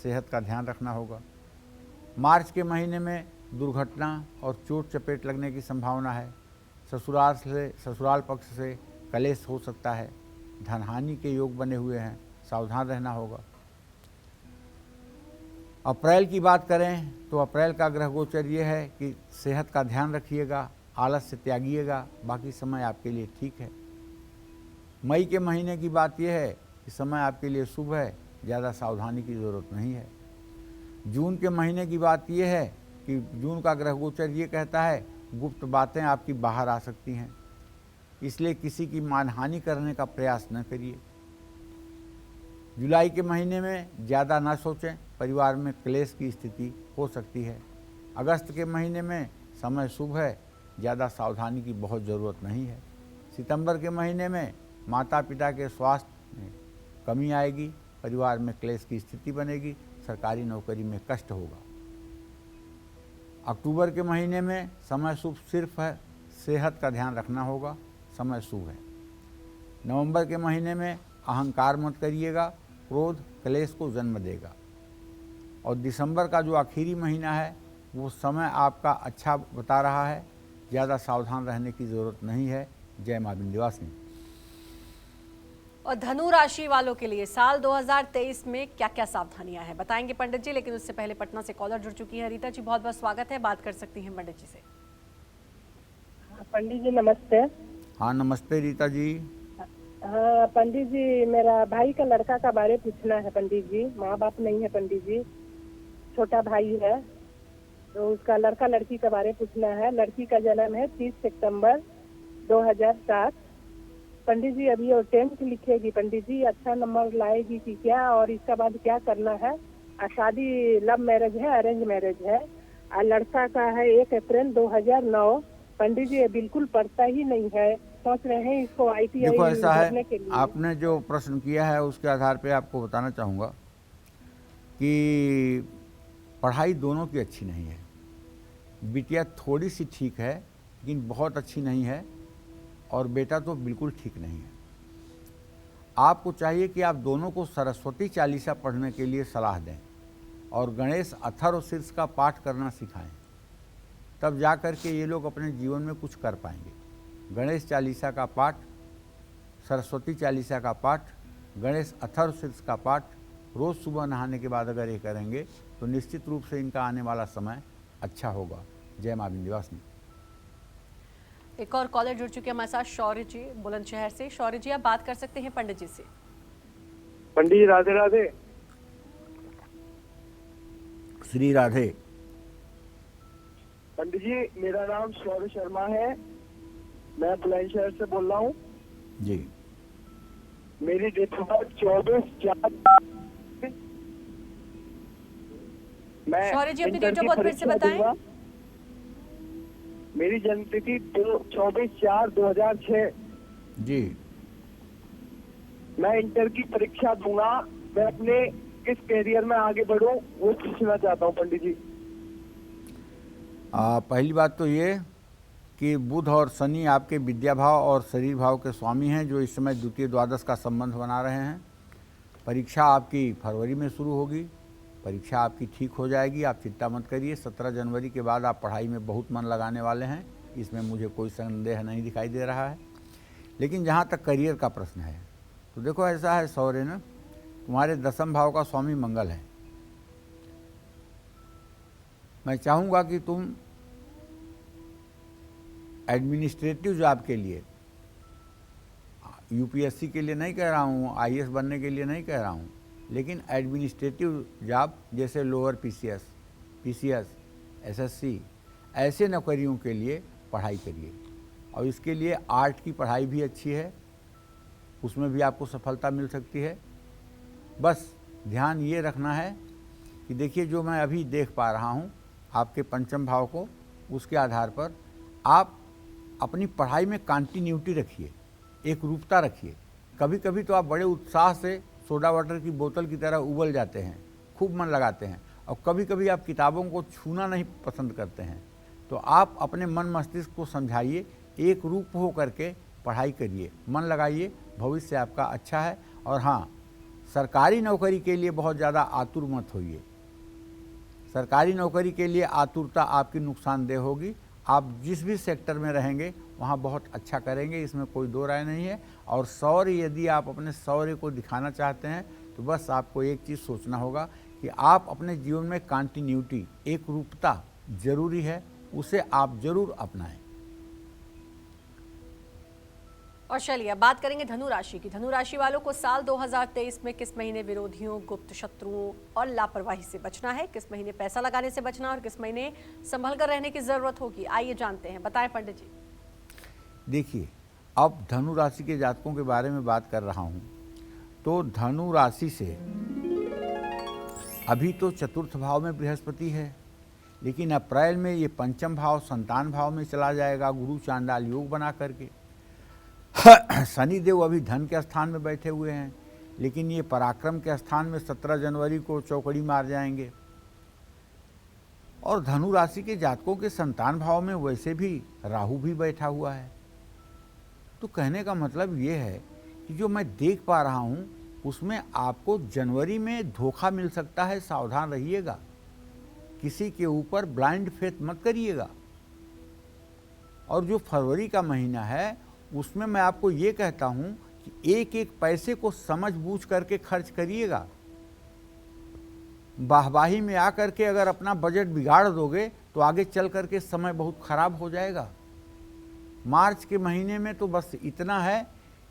सेहत का ध्यान रखना होगा। मार्च के महीने में दुर्घटना और चोट चपेट लगने की संभावना है। ससुराल पक्ष से कलेश हो सकता है, धनहानि के योग बने हुए हैं, सावधान रहना होगा। अप्रैल की बात करें तो अप्रैल का ग्रह गोचर ये है कि सेहत का ध्यान रखिएगा, आलस से त्यागिएगा, बाकी समय आपके लिए ठीक है। मई के महीने की बात यह है कि समय आपके लिए शुभ है, ज़्यादा सावधानी की ज़रूरत नहीं है। जून के महीने की बात यह है कि जून का ग्रह गोचर ये कहता है गुप्त बातें आपकी बाहर आ सकती हैं, इसलिए किसी की मानहानि करने का प्रयास न करिए। जुलाई के महीने में ज़्यादा ना सोचें, परिवार में क्लेश की स्थिति हो सकती है। अगस्त के महीने में समय शुभ है, ज़्यादा सावधानी की बहुत ज़रूरत नहीं है। सितंबर के महीने में माता पिता के स्वास्थ्य में कमी आएगी, परिवार में क्लेश की स्थिति बनेगी, सरकारी नौकरी में कष्ट होगा। अक्टूबर के महीने में समय शुभ सिर्फ है, सेहत का ध्यान रखना होगा, समय शुभ है। नवंबर के महीने में अहंकार मत करिएगा, क्रोध क्लेश को जन्म देगा। और दिसंबर का जो आखिरी महीना है वो समय आपका अच्छा बता रहा है, ज़्यादा सावधान रहने की ज़रूरत नहीं है। जय माँ विंध्यवासिनी। और धनु राशि वालों के लिए साल 2023 में क्या क्या सावधानियां हैं बताएंगे पंडित जी, लेकिन उससे पहले पटना से कॉलर जुड़ चुकी है। रीता जी, बहुत बहुत स्वागत है, बात कर सकती हैं पंडित जी से। पंडित जी नमस्ते। हाँ नमस्ते रीता जी। हाँ पंडित जी, मेरा भाई का लड़का का बारे पूछना है पंडित जी। माँ बाप नहीं है पंडित जी, छोटा भाई है, तो उसका लड़का लड़की का बारे पूछना है। लड़की का जन्म है 30 सितंबर 2007। पंडित जी अभी वो 10th लिखेगी पंडित जी, अच्छा नंबर लाएगी कि क्या, और इसके बाद क्या करना है। शादी लव मैरिज है, अरेंज मैरिज है। और लड़का का है 1 अप्रैल 2009। पंडित जी ये बिल्कुल पढ़ता ही नहीं है, सोच रहे हैं इसको ITI देखो ऐसा भरने के है, लिए। आपने जो प्रश्न किया है उसके आधार पे आपको बताना चाहूँगा कि पढ़ाई दोनों की अच्छी नहीं है। बिटिया थोड़ी सी ठीक है लेकिन बहुत अच्छी नहीं है, और बेटा तो बिल्कुल ठीक नहीं है। आपको चाहिए कि आप दोनों को सरस्वती चालीसा पढ़ने के लिए सलाह दें और गणेश अथर्व शीर्ष का पाठ करना सिखाएं। तब जा कर के ये लोग अपने जीवन में कुछ कर पाएंगे। गणेश चालीसा का पाठ, सरस्वती चालीसा का पाठ, गणेश अथर्व शीर्ष का पाठ रोज़ सुबह नहाने के बाद अगर ये करेंगे तो निश्चित रूप से इनका आने वाला समय अच्छा होगा। जय मां विंध्यवासिनी। एक और कॉलर जुड़ चुके हैं हमारे साथ, शौर्य जी बुलंदशहर से। शौर्य जी, आप बात कर सकते हैं पंडित जी से। पंडित जी राधे राधे। श्री राधे। पंडित जी मेरा नाम शौर्य शर्मा है, मैं बुलंदशहर से बोल रहा हूँ जी। मेरी डेट ऑफ बर्थ 24/4। मैं शौर्य जी, अपनी इंटर डेट ऑफ की बर्थ फिर से परीक्षा बताएं। दूंगा। मेरी जन्म तिथि 24/4/2006। जी। मैं इंटर की परीक्षा दूंगा। मैं अपने किस कैरियर में आगे बढ़ूं वो पूछना चाहता हूँ पंडित जी। पहली बात तो ये कि बुध और शनि आपके विद्या भाव और शरीर भाव के स्वामी हैं, जो इस समय द्वितीय द्वादश का संबंध बना रहे हैं। परीक्षा आपकी फरवरी में शुरू होगी, परीक्षा आपकी ठीक हो जाएगी, आप चिंता मत करिए। 17 जनवरी के बाद आप पढ़ाई में बहुत मन लगाने वाले हैं, इसमें मुझे कोई संदेह नहीं दिखाई दे रहा है। लेकिन जहाँ तक करियर का प्रश्न है तो देखो ऐसा है शौर्य ना, तुम्हारे 10वें भाव का स्वामी मंगल है। मैं चाहूँगा कि तुम एडमिनिस्ट्रेटिव जॉब के लिए, यूपीएससी के लिए नहीं कह रहा हूँ, आईएएस बनने के लिए नहीं कह रहा हूँ, लेकिन एडमिनिस्ट्रेटिव जॉब जैसे लोअर पीसीएस, एसएससी, ऐसे नौकरियों के लिए पढ़ाई करिए। और इसके लिए आर्ट की पढ़ाई भी अच्छी है, उसमें भी आपको सफलता मिल सकती है। बस ध्यान ये रखना है कि देखिए, जो मैं अभी देख पा रहा हूँ आपके पंचम भाव को, उसके आधार पर आप अपनी पढ़ाई में कंटिन्यूटी रखिए, एक रूपता रखिए। कभी कभी तो आप बड़े उत्साह से सोडा वाटर की बोतल की तरह उबल जाते हैं, खूब मन लगाते हैं, और कभी कभी आप किताबों को छूना नहीं पसंद करते हैं। तो आप अपने मन मस्तिष्क को समझाइए, एक रूप हो करके पढ़ाई करिए, मन लगाइए, भविष्य आपका अच्छा है। और हाँ, सरकारी नौकरी के लिए बहुत ज़्यादा आतुर मत होइए। सरकारी नौकरी के लिए आतुरता आपकी नुकसानदेह होगी। आप जिस भी सेक्टर में रहेंगे वहाँ बहुत अच्छा करेंगे, इसमें कोई दो राय नहीं है। और शौर्य, यदि आप अपने शौर्य को दिखाना चाहते हैं तो बस आपको एक चीज़ सोचना होगा कि आप अपने जीवन में कंटिन्यूटी, एक रूपता जरूरी है, उसे आप जरूर अपनाएं। और चलिए अब बात करेंगे धनु राशि की। धनु राशि वालों को साल 2023 में किस महीने विरोधियों, गुप्त शत्रुओं और लापरवाही से बचना है, किस महीने पैसा लगाने से बचना और किस महीने संभल कर रहने की जरूरत होगी, आइए जानते हैं। बताएं पंडित जी। देखिए, अब धनु राशि के जातकों के बारे में बात कर रहा हूँ तो धनु राशि से अभी तो चतुर्थ भाव में बृहस्पति है, लेकिन अप्रैल में ये पंचम भाव संतान भाव में चला जाएगा, गुरु चांडाल योग बना करके। शनि देव अभी धन के स्थान में बैठे हुए हैं, लेकिन ये पराक्रम के स्थान में 17 जनवरी को चौकड़ी मार जाएंगे। और धनु राशि के जातकों के संतान भाव में वैसे भी राहु भी बैठा हुआ है। तो कहने का मतलब ये है कि जो मैं देख पा रहा हूँ उसमें आपको जनवरी में धोखा मिल सकता है, सावधान रहिएगा। किसी के ऊपर ब्लाइंड फेथ मत करिएगा। और जो फरवरी का महीना है उसमें मैं आपको ये कहता हूँ कि एक एक पैसे को समझ बूझ करके खर्च करिएगा। वाहवाही में आकर के अगर अपना बजट बिगाड़ दोगे तो आगे चल करके समय बहुत खराब हो जाएगा। मार्च के महीने में तो बस इतना है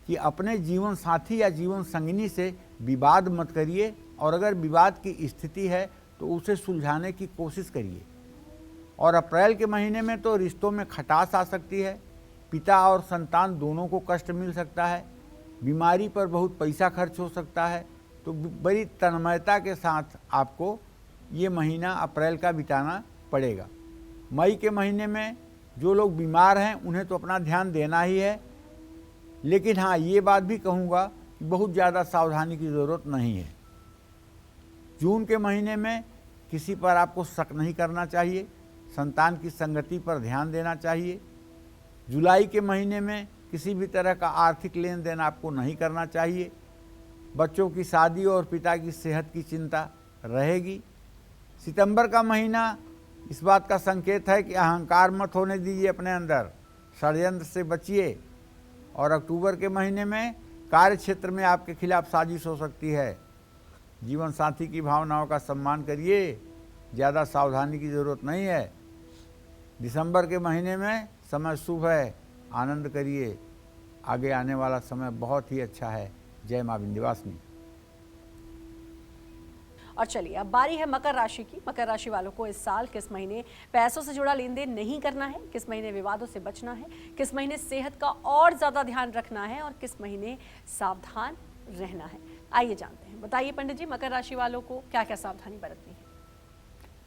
कि अपने जीवन साथी या जीवन संगिनी से विवाद मत करिए, और अगर विवाद की स्थिति है तो उसे सुलझाने की कोशिश करिए। और अप्रैल के महीने में तो रिश्तों में खटास आ सकती है, पिता और संतान दोनों को कष्ट मिल सकता है, बीमारी पर बहुत पैसा खर्च हो सकता है। तो बड़ी तन्मयता के साथ आपको ये महीना अप्रैल का बिताना पड़ेगा। मई के महीने में जो लोग बीमार हैं उन्हें तो अपना ध्यान देना ही है, लेकिन हाँ, ये बात भी कहूँगा कि बहुत ज़्यादा सावधानी की ज़रूरत नहीं है। जून के महीने में किसी पर आपको शक नहीं करना चाहिए, संतान की संगति पर ध्यान देना चाहिए। जुलाई के महीने में किसी भी तरह का आर्थिक लेन देन आपको नहीं करना चाहिए। बच्चों की शादी और पिता की सेहत की चिंता रहेगी। सितंबर का महीना इस बात का संकेत है कि अहंकार मत होने दीजिए अपने अंदर, षड्यंत्र से बचिए। और अक्टूबर के महीने में कार्य क्षेत्र में आपके खिलाफ साजिश हो सकती है। जीवन साथी की भावनाओं का सम्मान करिए, ज़्यादा सावधानी की ज़रूरत नहीं है। दिसंबर के महीने में समय शुभ है, आनंद करिए। आगे आने वाला समय बहुत ही अच्छा है। जय माँ विंध्यवासिनी। और चलिए अब बारी है मकर राशि की। मकर राशि वालों को इस साल किस महीने पैसों से जुड़ा लेन देन नहीं करना है, किस महीने विवादों से बचना है, किस महीने सेहत का और ज्यादा ध्यान रखना है और किस महीने सावधान रहना है। आइए जानते हैं। बताइए पंडित जी, मकर राशि वालों को क्या क्या सावधानी बरतनी है?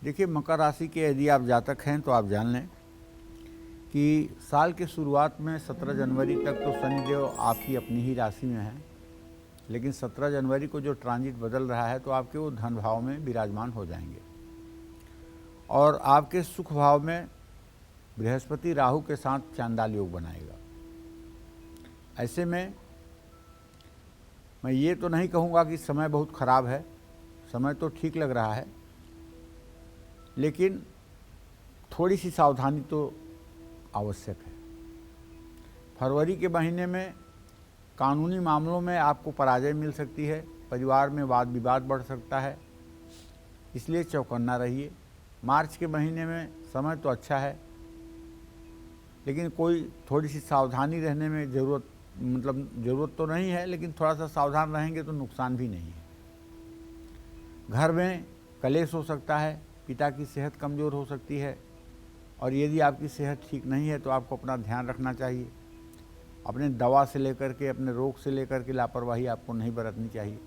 देखिए, मकर राशि के यदि आप जातक हैं तो आप जान लें कि साल के शुरुआत में 17 जनवरी तक तो शनिदेव आपकी अपनी ही राशि में है, लेकिन 17 जनवरी को जो ट्रांजिट बदल रहा है तो आपके वो धन भाव में विराजमान हो जाएंगे और आपके सुख भाव में बृहस्पति राहु के साथ चांडाल योग बनाएगा। ऐसे में मैं ये तो नहीं कहूँगा कि समय बहुत खराब है, समय तो ठीक लग रहा है, लेकिन थोड़ी सी सावधानी तो आवश्यक है। फरवरी के महीने में कानूनी मामलों में आपको पराजय मिल सकती है, परिवार में वाद विवाद बढ़ सकता है, इसलिए चौकन्ना रहिए। मार्च के महीने में समय तो अच्छा है, लेकिन कोई थोड़ी सी सावधानी रहने में ज़रूरत तो नहीं है, लेकिन थोड़ा सा सावधान रहेंगे तो नुकसान भी नहीं है। घर में कलेश हो सकता है, पिता की सेहत कमज़ोर हो सकती है और यदि आपकी सेहत ठीक नहीं है तो आपको अपना ध्यान रखना चाहिए। अपने दवा से लेकर के, अपने रोग से लेकर के लापरवाही आपको नहीं बरतनी चाहिए।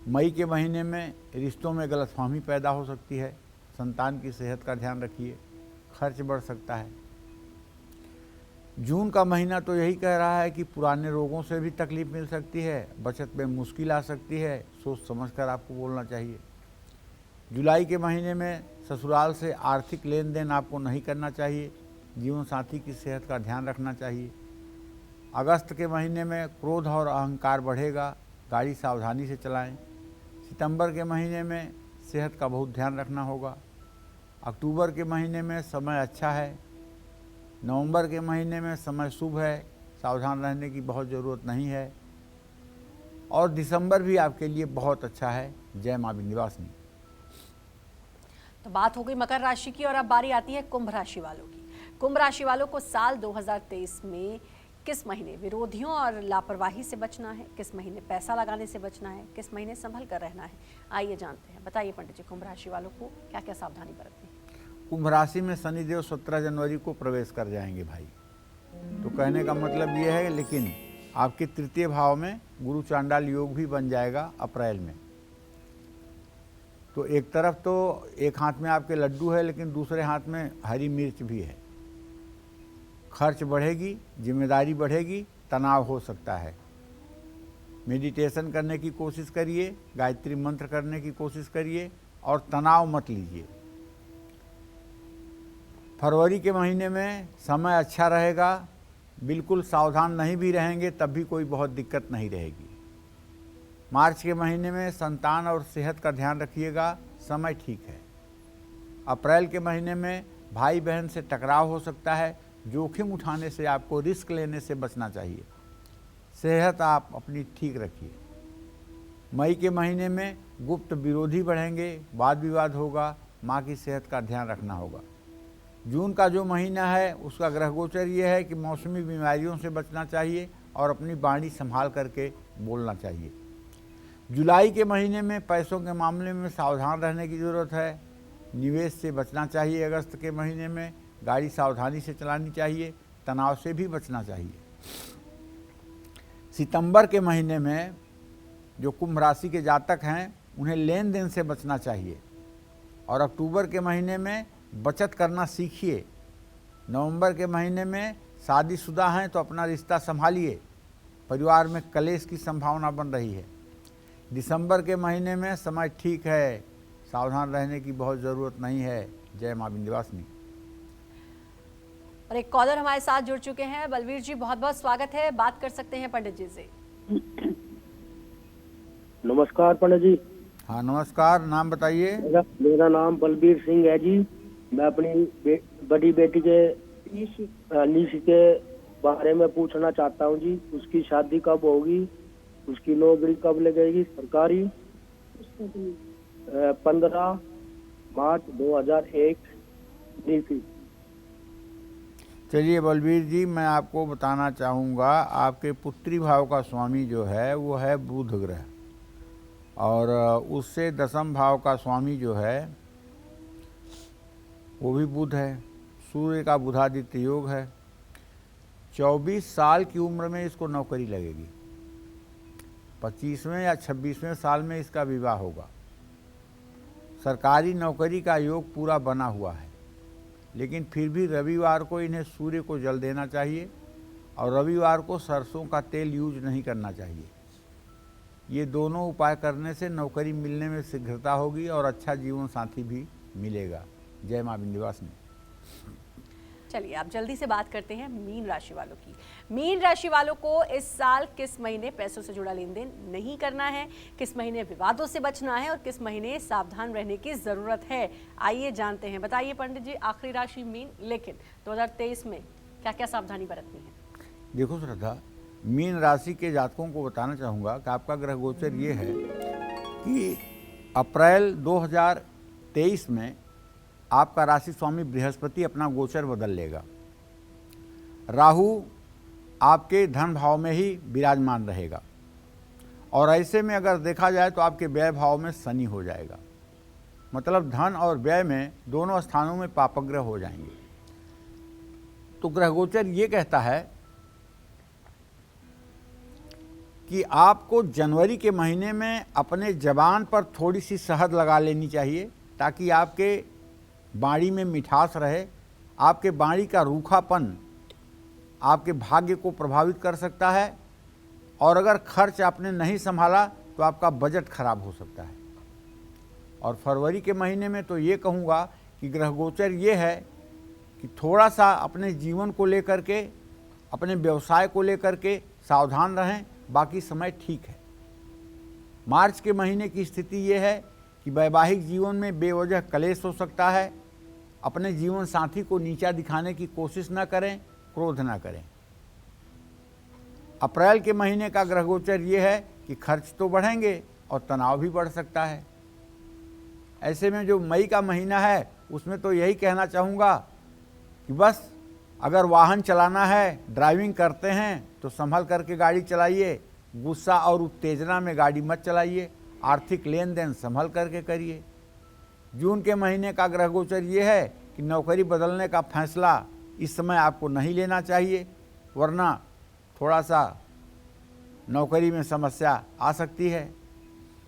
मई के महीने में रिश्तों में गलतफहमी पैदा हो सकती है, संतान की सेहत का ध्यान रखिए, खर्च बढ़ सकता है। जून का महीना तो यही कह रहा है कि पुराने रोगों से भी तकलीफ मिल सकती है, बचत में मुश्किल आ सकती है, सोच समझकर आपको बोलना चाहिए। जुलाई के महीने में ससुराल से आर्थिक लेन देन आपको नहीं करना चाहिए, जीवन साथी की सेहत का ध्यान रखना चाहिए। अगस्त के महीने में क्रोध और अहंकार बढ़ेगा, गाड़ी सावधानी से चलाएं। सितंबर के महीने में सेहत का बहुत ध्यान रखना होगा। अक्टूबर के महीने में समय अच्छा है। नवंबर के महीने में समय शुभ है, सावधान रहने की बहुत ज़रूरत नहीं है। और दिसंबर भी आपके लिए बहुत अच्छा है। जय माँ विंध्यवासिनी। तो बात हो गई मकर राशि की और अब बारी आती है कुंभ राशि वालों की। कुंभ राशि वालों को साल 2023 में किस महीने विरोधियों और लापरवाही से बचना है, किस महीने पैसा लगाने से बचना है, किस महीने संभल कर रहना है। आइए जानते हैं। बताइए पंडित जी, कुंभ राशि वालों को क्या क्या सावधानी बरतनी है? कुंभ राशि में शनिदेव 17 जनवरी को प्रवेश कर जाएंगे भाई। तो कहने का मतलब ये है, लेकिन आपके तृतीय भाव में गुरु चांडाल योग भी बन जाएगा अप्रैल में। तो एक तरफ तो एक हाथ में आपके लड्डू है, लेकिन दूसरे हाथ में हरी मिर्च भी है। खर्च बढ़ेगी, जिम्मेदारी बढ़ेगी, तनाव हो सकता है। मेडिटेशन करने की कोशिश करिए, गायत्री मंत्र करने की कोशिश करिए और तनाव मत लीजिए। फरवरी के महीने में समय अच्छा रहेगा, बिल्कुल सावधान नहीं भी रहेंगे तब भी कोई बहुत दिक्कत नहीं रहेगी। मार्च के महीने में संतान और सेहत का ध्यान रखिएगा, समय ठीक है। अप्रैल के महीने में भाई बहन से टकराव हो सकता है, जोखिम उठाने से, आपको रिस्क लेने से बचना चाहिए। सेहत आप अपनी ठीक रखिए। मई के महीने में गुप्त विरोधी बढ़ेंगे, वाद विवाद होगा, माँ की सेहत का ध्यान रखना होगा। जून का जो महीना है उसका ग्रह गोचर ये है कि मौसमी बीमारियों से बचना चाहिए और अपनी वाणी संभाल करके बोलना चाहिए। जुलाई के महीने में पैसों के मामले में सावधान रहने की ज़रूरत है, निवेश से बचना चाहिए। अगस्त के महीने में गाड़ी सावधानी से चलानी चाहिए, तनाव से भी बचना चाहिए। सितंबर के महीने में जो कुंभ राशि के जातक हैं उन्हें लेन देन से बचना चाहिए और अक्टूबर के महीने में बचत करना सीखिए। नवंबर के महीने में शादीशुदा हैं तो अपना रिश्ता संभालिए, परिवार में कलेश की संभावना बन रही है। दिसंबर के महीने में समय ठीक है, सावधान रहने की बहुत ज़रूरत नहीं है। जय माँ विंध्यवासिनी। और एक कॉलर हमारे साथ जुड़ चुके हैं। बलवीर जी, बहुत बहुत स्वागत है, बात कर सकते हैं पंडित जी से। नमस्कार पंडित जी। हाँ नमस्कार, नाम बताइए। मेरा नाम बलबीर सिंह है जी। मैं अपनी बड़ी बेटी के निश के बारे में पूछना चाहता हूँ जी। उसकी शादी कब होगी, उसकी नौकरी कब लगेगी सरकारी? 15 मार्च 2001 नीति। चलिए बलबीर जी, मैं आपको बताना चाहूँगा, आपके पुत्री भाव का स्वामी जो है वो है बुध ग्रह, और उससे दशम भाव का स्वामी जो है वो भी बुध है। सूर्य का बुधादित्य योग है। 24 साल की उम्र में इसको नौकरी लगेगी। 25वें या 26वें साल में इसका विवाह होगा। सरकारी नौकरी का योग पूरा बना हुआ है, लेकिन फिर भी रविवार को इन्हें सूर्य को जल देना चाहिए और रविवार को सरसों का तेल यूज नहीं करना चाहिए। ये दोनों उपाय करने से नौकरी मिलने में शीघ्रता होगी और अच्छा जीवन साथी भी मिलेगा। जय मां विंध्यवासिनी। चलिए आप जल्दी से बात करते हैं मीन राशि वालों की। मीन राशि वालों को इस साल किस महीने पैसों से जुड़ा लेन देन नहीं करना है, किस महीने विवादों से बचना है और किस महीने सावधान रहने की जरूरत है, आइए जानते हैं। बताइए पंडित जी, आखिरी राशि मीन, लेकिन 2023 में क्या क्या सावधानी बरतनी है? देखो श्रद्धा, मीन राशि के जातकों को बताना चाहूँगा कि आपका ग्रह गोचर ये है कि अप्रैल 2023 में आपका राशि स्वामी बृहस्पति अपना गोचर बदल लेगा। राहु आपके धन भाव में ही विराजमान रहेगा और ऐसे में अगर देखा जाए तो आपके व्यय भाव में शनि हो जाएगा। मतलब धन और व्यय में दोनों स्थानों में पापग्रह हो जाएंगे। तो ग्रह गोचर ये कहता है कि आपको जनवरी के महीने में अपने जबान पर थोड़ी सी शहद लगा लेनी चाहिए, ताकि आपके बाणी में मिठास रहे। आपके बाणी का रूखापन आपके भाग्य को प्रभावित कर सकता है, और अगर खर्च आपने नहीं संभाला तो आपका बजट खराब हो सकता है। और फरवरी के महीने में तो ये कहूँगा कि ग्रह गोचर ये है कि थोड़ा सा अपने जीवन को लेकर के, अपने व्यवसाय को लेकर के सावधान रहें, बाकी समय ठीक है। मार्च के महीने की स्थिति ये है कि वैवाहिक जीवन में बेवजह कलेश हो सकता है। अपने जीवन साथी को नीचा दिखाने की कोशिश न करें, क्रोध न करें। अप्रैल के महीने का ग्रह गोचर ये है कि खर्च तो बढ़ेंगे और तनाव भी बढ़ सकता है। ऐसे में जो मई का महीना है उसमें तो यही कहना चाहूँगा कि बस अगर वाहन चलाना है, ड्राइविंग करते हैं तो संभल करके गाड़ी चलाइए। गुस्सा और उत्तेजना में गाड़ी मत चलाइए। आर्थिक लेन देन संभल करके करिए। जून के महीने का ग्रह गोचर ये है कि नौकरी बदलने का फैसला इस समय आपको नहीं लेना चाहिए, वरना थोड़ा सा नौकरी में समस्या आ सकती है।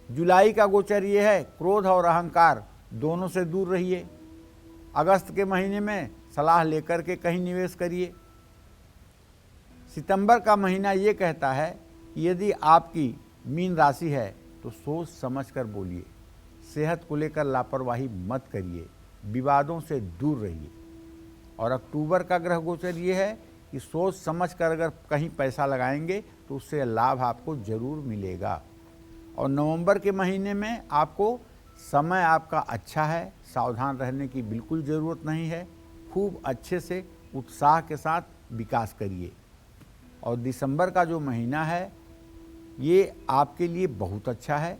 जुलाई का गोचर ये है, क्रोध और अहंकार दोनों से दूर रहिए। अगस्त के महीने में सलाह लेकर के कहीं निवेश करिए। सितंबर का महीना ये कहता है कि यदि आपकी मीन राशि है तो सोच समझ कर बोलिए। सेहत को लेकर लापरवाही मत करिए। विवादों से दूर रहिए। और अक्टूबर का ग्रह गोचर ये है कि सोच समझ कर अगर कहीं पैसा लगाएंगे तो उससे लाभ आपको जरूर मिलेगा। और नवंबर के महीने में आपको समय आपका अच्छा है, सावधान रहने की बिल्कुल ज़रूरत नहीं है। खूब अच्छे से उत्साह के साथ विकास करिए। और दिसंबर का जो महीना है ये आपके लिए बहुत अच्छा है।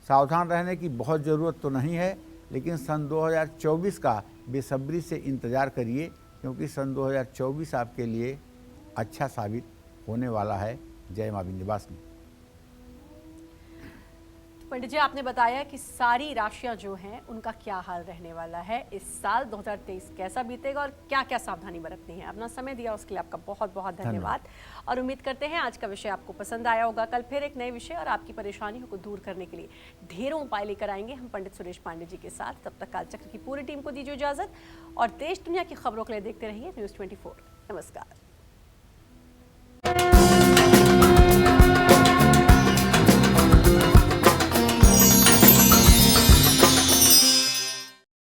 सावधान रहने की बहुत ज़रूरत तो नहीं है, लेकिन सन 2024 का बेसब्री से इंतज़ार करिए, क्योंकि सन 2024 आपके लिए अच्छा साबित होने वाला है। जय मां विंध्यवासिनी। पंडित जी, आपने बताया कि सारी राशियां जो हैं उनका क्या हाल रहने वाला है, इस साल 2023 कैसा बीतेगा और क्या क्या सावधानी बरतनी है। अपना समय दिया उसके लिए आपका बहुत बहुत धन्यवाद। और उम्मीद करते हैं आज का विषय आपको पसंद आया होगा। कल फिर एक नए विषय और आपकी परेशानियों को दूर करने के लिए ढेरों उपाय लेकर आएंगे हम पंडित सुरेश पांडे जी के साथ। तब तक कालचक्र की पूरी टीम को दीजिए इजाजत और देश दुनिया की खबरों के लिए देखते रहिए News 24। नमस्कार।